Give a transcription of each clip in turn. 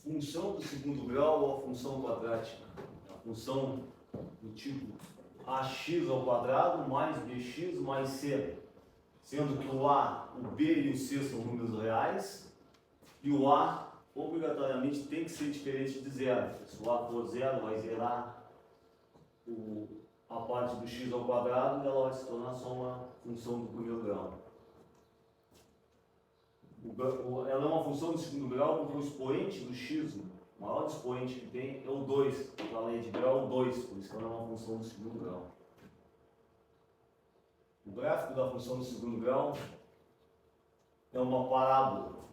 função do segundo grau ou a função quadrática? A função do tipo ax ao quadrado mais bx mais c, sendo que o a, o b e o c são números reais, e o a obrigatoriamente tem que ser diferente de zero. Se o a for zero, vai zerar a parte do x ao quadrado e ela vai se tornar só uma função do primeiro grau. Ela é uma função do segundo grau porque o expoente do x, o maior expoente que tem é o 2, porque a lei de grau é o 2, por isso que ela é uma função do segundo grau. O gráfico da função do segundo grau é uma parábola.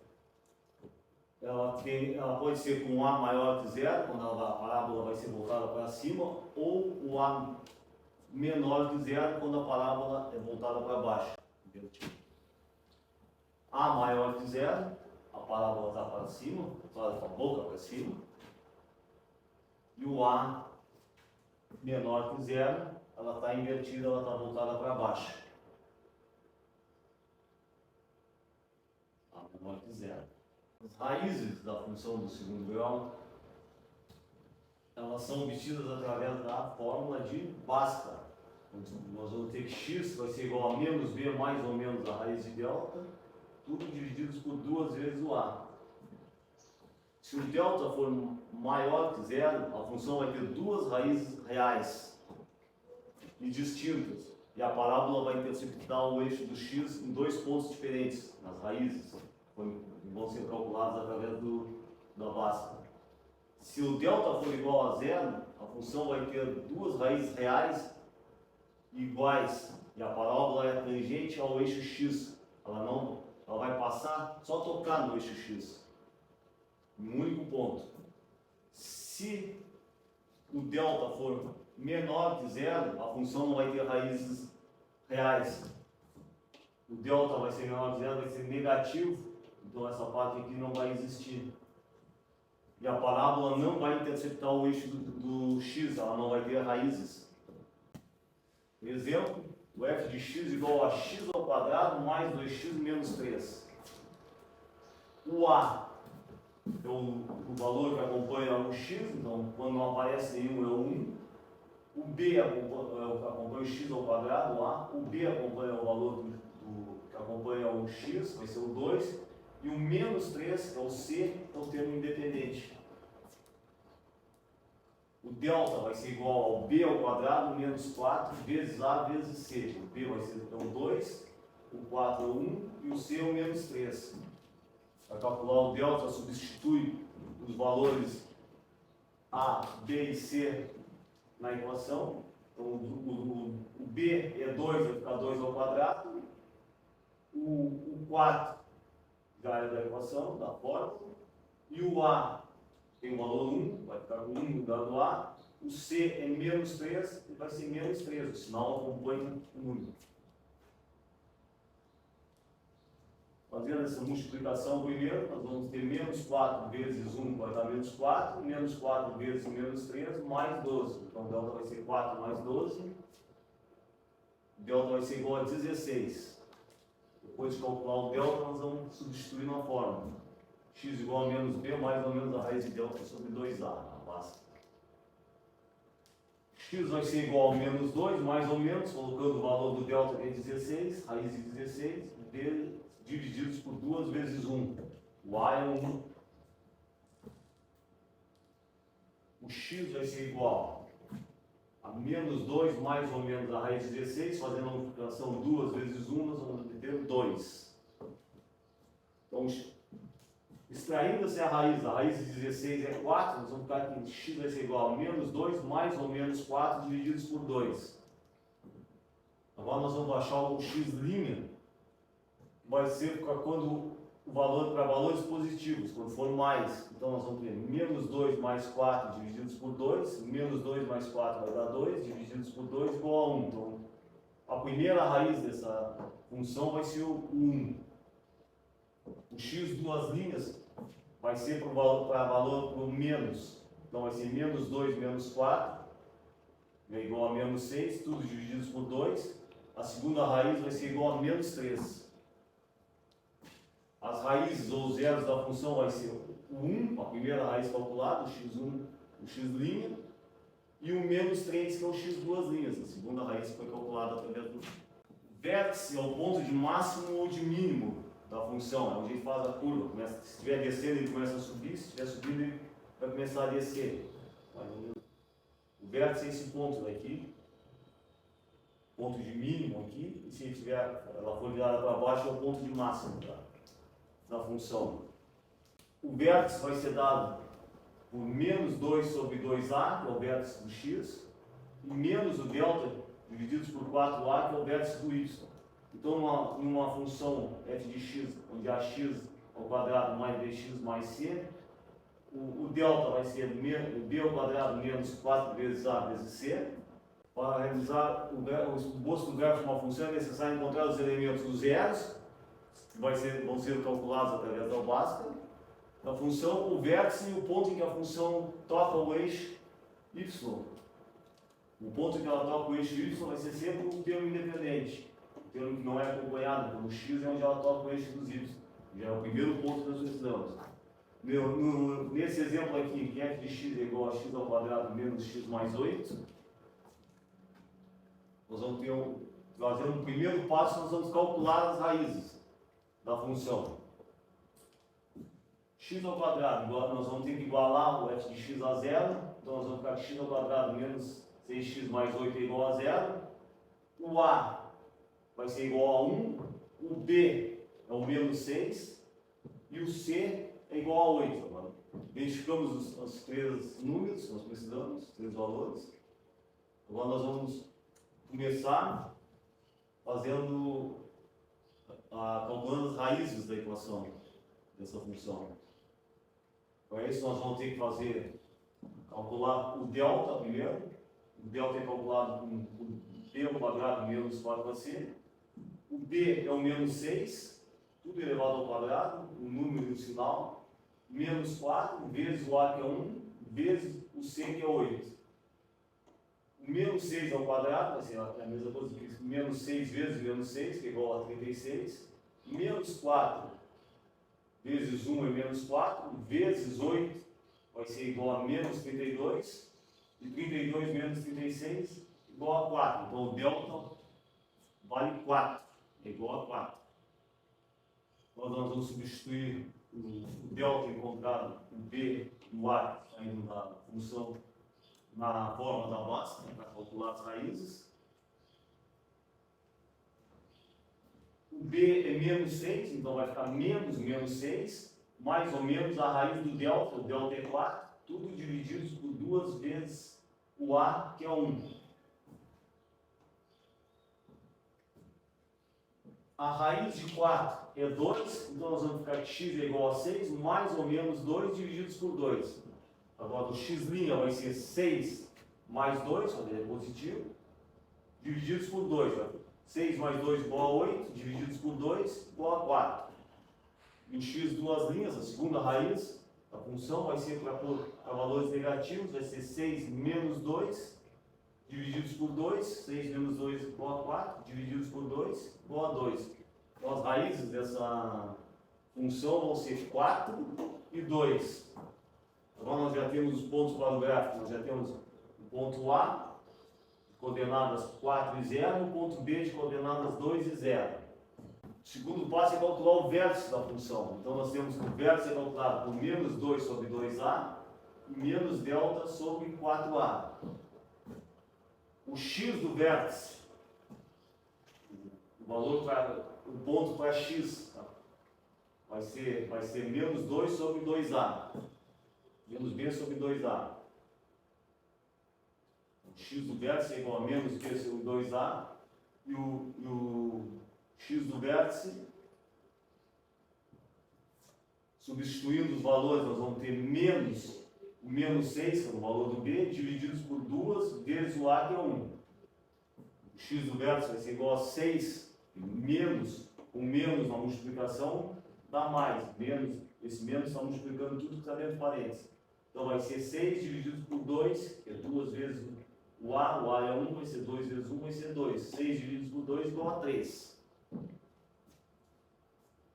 Ela pode ser com A maior que zero, quando a parábola vai ser voltada para cima, ou o A menor que zero, quando a parábola é voltada para baixo. A maior que zero, a parábola está para cima, está com a boca para cima. E o A menor que zero, ela está invertida, ela está voltada para baixo. A menor que zero. As raízes da função do segundo grau, elas são obtidas através da fórmula de Bhaskara. Nós vamos ter que x vai ser igual a menos b mais ou menos a raiz de delta, tudo divididos por 2 vezes o a. Se o delta for maior que zero, a função vai ter duas raízes reais e distintas. E a parábola vai interceptar o eixo do x em dois pontos diferentes, nas raízes, que vão ser calculados através da Bhaskara. Se o delta for igual a zero, a função vai ter duas raízes reais iguais. E a parábola é tangente ao eixo x. Ela vai passar, só tocar no eixo x, em um único ponto. Se o delta for menor que zero, a função não vai ter raízes reais. O delta vai ser menor que zero, vai ser negativo, então essa parte aqui não vai existir. E a parábola não vai interceptar o eixo do x, ela não vai ter raízes. Exemplo, o f de x igual a x ao quadrado mais 2x menos 3. O a é o valor que acompanha o x, então quando não aparece nenhum é o 1. O b acompanha o x ao quadrado, o a. O b acompanha o valor que acompanha o x, vai ser o 2. E o menos 3, que é o c, é o termo independente. O delta vai ser igual ao b ao quadrado menos 4 vezes a vezes c. O b vai ser então 2, o 4 é o 1 e o c é o menos 3. Para calcular o delta, substitui os valores a, b e c na equação. Então o b é 2, vai ficar 2 ao quadrado. O 4 já é da equação, da fórmula. E o a tem o valor 1, vai ficar com 1 no lugar do a. O c é menos 3 e vai ser menos 3, o sinal acompanha o número. Fazendo essa multiplicação primeiro, nós vamos ter menos 4 vezes 1 vai dar menos 4, menos 4 vezes menos 3, mais 12. Então, o delta vai ser 4 mais 12. O delta vai ser igual a 16. Depois de calcular o delta, nós vamos substituir na fórmula. X igual a menos b, mais ou menos a raiz de delta sobre 2a, na base. X vai ser igual a menos 2, mais ou menos, colocando o valor do delta que é 16, raiz de 16, b divididos por 2 vezes 1. O a é 1. O x vai ser igual a menos 2 mais ou menos a raiz de 16, fazendo a multiplicação 2 vezes 1, nós vamos ter 2. Então, extraindo-se a raiz de 16 é 4, nós vamos ficar aqui, x vai ser igual a menos 2 mais ou menos 4 divididos por 2. Agora nós vamos achar o x', vai ser quando o valor para valores positivos, quando for mais. Então nós vamos ter menos 2 mais 4 divididos por 2, menos 2 mais 4 vai dar 2, divididos por 2 igual a 1. Então, a primeira raiz dessa função vai ser o 1. O x duas linhas vai ser para valor para o menos. Então vai ser menos 2 menos 4, é igual a menos 6, tudo divididos por 2. A segunda raiz vai ser igual a menos 3. As raízes ou zeros da função vai ser o 1, a primeira raiz calculada, o x1, o x', e o menos 3, que é o x duas linhas, a segunda raiz que foi calculada através do vértice, é o ponto de máximo ou de mínimo da função, é onde ele faz a curva. Se estiver descendo, ele começa a subir, se estiver subindo, ele vai começar a descer. O vértice é esse ponto daqui, ponto de mínimo aqui, e se ele tiver, ela for virada para baixo, é o ponto de máximo da função. O vértice vai ser dado por menos 2 sobre 2a, que é o vértice do x, e menos o delta divididos por 4a, que é o vértice do y. Então, numa função f de x, onde há x ao quadrado mais bx mais c, o delta vai ser b ao quadrado menos 4 vezes a vezes c. Para realizar o esboço do gráfico de uma função é necessário encontrar os elementos dos zeros, que vão ser calculados através da básica da função, o vértice e o ponto em que a função toca o eixo y. O ponto em que ela toca o eixo y vai ser sempre um termo independente. O termo que não é acompanhado pelo x é onde ela toca o eixo dos y. Já é o primeiro ponto que nós precisamos. Nesse exemplo aqui, que f de x é igual a x ao quadrado menos x mais 8, nós vamos fazer um primeiro passo, nós vamos calcular as raízes da função. X ao quadrado, nós vamos ter que igualar o f de x a zero, então nós vamos ficar que x ao quadrado menos 6x mais 8 é igual a zero. O a vai ser igual a 1, o b é o menos 6 e o c é igual a 8. Agora, identificamos os três números que nós precisamos, os três valores. Agora nós vamos começar calculando as raízes da equação dessa função. Para isso nós vamos ter que calcular o delta primeiro. O delta é calculado com b ao quadrado menos 4ac. O b é o menos 6, tudo elevado ao quadrado, o número e o sinal. Menos 4 vezes o a, que é 1, vezes o c, que é 8. O menos 6 ao quadrado vai ser a mesma coisa que menos 6 vezes menos 6, que é igual a 36. Menos 4 vezes 1 é menos 4, vezes 8 vai ser igual a menos 32. E 32 menos 36 igual a 4. Então o delta vale 4, é igual a 4. Então nós vamos substituir o delta encontrado, o b e o a saindo da função na forma da básica, para calcular as raízes. O b é menos 6, então vai ficar menos 6, mais ou menos a raiz do delta, o delta é 4, tudo dividido por 2 vezes o a, que é 1. A raiz de 4 é 2, então nós vamos ficar que x é igual a 6, mais ou menos 2 divididos por 2. Agora o x' vai ser 6 mais 2, quando ele é positivo, divididos por 2. 6 mais 2 igual a 8, divididos por 2 igual a 4. E o x duas linhas, a segunda raiz da função, vai ser para valores negativos, vai ser 6 menos 2, divididos por 2, 6 menos 2 igual a 4, divididos por 2 igual a 2. Então as raízes dessa função vão ser 4 e 2. Agora nós já temos os pontos para o gráfico, nós já temos o ponto A, de coordenadas 4 e 0, e o ponto B de coordenadas 2 e 0. O segundo passo é calcular o vértice da função. Então nós temos que o vértice é calculado por menos 2 sobre 2a e menos delta sobre 4a. O x do vértice, o ponto para x, tá? vai ser menos 2 sobre 2a. Menos b sobre 2a. O x do vértice é igual a menos b sobre 2a. E o x do vértice, substituindo os valores, nós vamos ter menos o menos 6, que é o valor do b, divididos por 2 vezes o a, que é 1. O x do vértice vai ser igual a 6 menos, o menos na multiplicação dá mais. Esse menos está multiplicando tudo que está dentro do parênteses. Então vai ser 6 dividido por 2, que é 2 vezes o a é 1, vai ser 2 vezes 1, vai ser 2. 6 dividido por 2 igual a 3.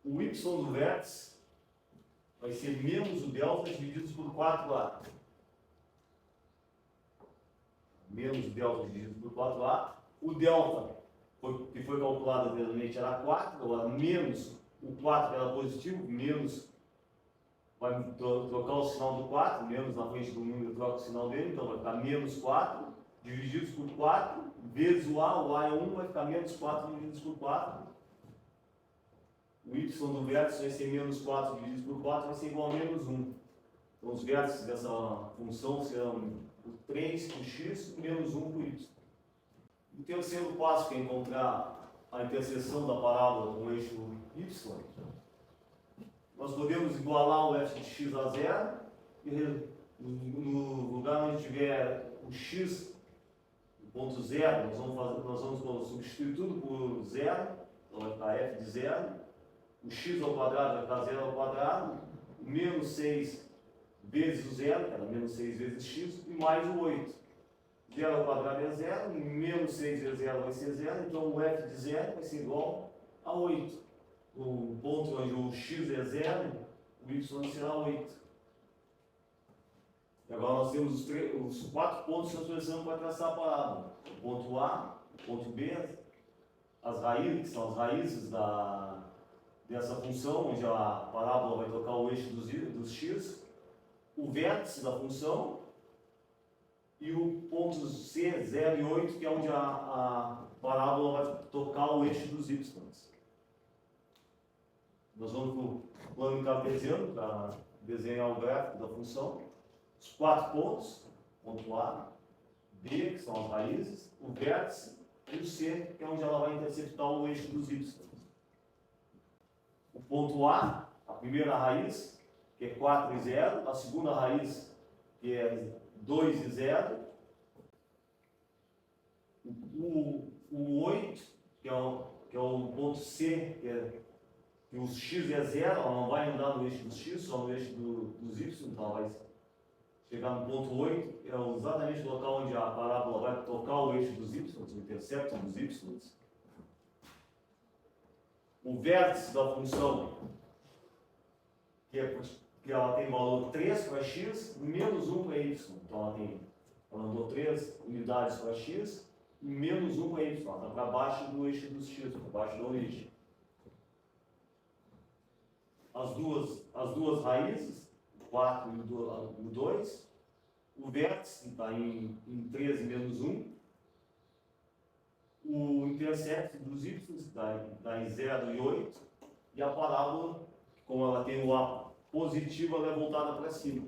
O y do vértice vai ser menos o delta dividido por 4A. Menos o delta dividido por 4A. O delta, que foi calculado anteriormente, era 4, agora menos o 4 era positivo, menos, vai trocar o sinal do 4, menos na frente do número troca o sinal dele, então vai ficar menos 4, divididos por 4, vezes o A é 1, vai ficar menos 4 divididos por 4. O y do vértice vai ser menos 4 divididos por 4, vai ser igual a menos 1. Então os vértices dessa função serão o 3 por x e menos 1 por y. O terceiro passo, que é encontrar a interseção da parábola com o eixo y, nós podemos igualar o f de x a zero, e no lugar onde tiver o x, o ponto zero, nós vamos substituir tudo por zero, então vai ficar f de zero, o x ao quadrado vai ficar zero ao quadrado, menos 6 vezes o zero, que era menos 6 vezes x, e mais o 8. 0 ao quadrado é zero, menos 6 vezes 0 vai ser zero, então o f de zero vai ser igual a 8. O ponto onde o x é zero, o y será 8. E agora nós temos os 4 pontos que nós precisamos para traçar a parábola. O ponto A, o ponto B, as raízes, que são as raízes dessa função, onde a parábola vai tocar o eixo dos x, o vértice da função, e o ponto C, 0 e 8, que é onde a parábola vai tocar o eixo dos y. Nós vamos para o plano cartesiano para desenhar o gráfico da função. Os 4 pontos, ponto A, B, que são as raízes, o vértice, e o C, que é onde ela vai interceptar o eixo dos y. O ponto A, a primeira raiz, que é 4 e 0, a segunda raiz, que é 2 e 0, o 8, que é o ponto C, que o x é 0, ela não vai andar no eixo dos x, só no eixo dos y, então ela vai chegar no ponto 8, é exatamente o local onde a parábola vai tocar o eixo dos y, o intercepto dos y. O vértice da função, que ela tem valor 3 para x, menos 1 para y. Então ela andou 3 unidades para x, e menos 1 para y. Ela está para baixo do eixo dos x, para baixo da origem. As duas raízes, o 4 e o 2, o vértice está em 13 menos 1, o intercepto dos y está em 0 e 8, e a parábola, como ela tem o A positivo, ela é voltada para cima.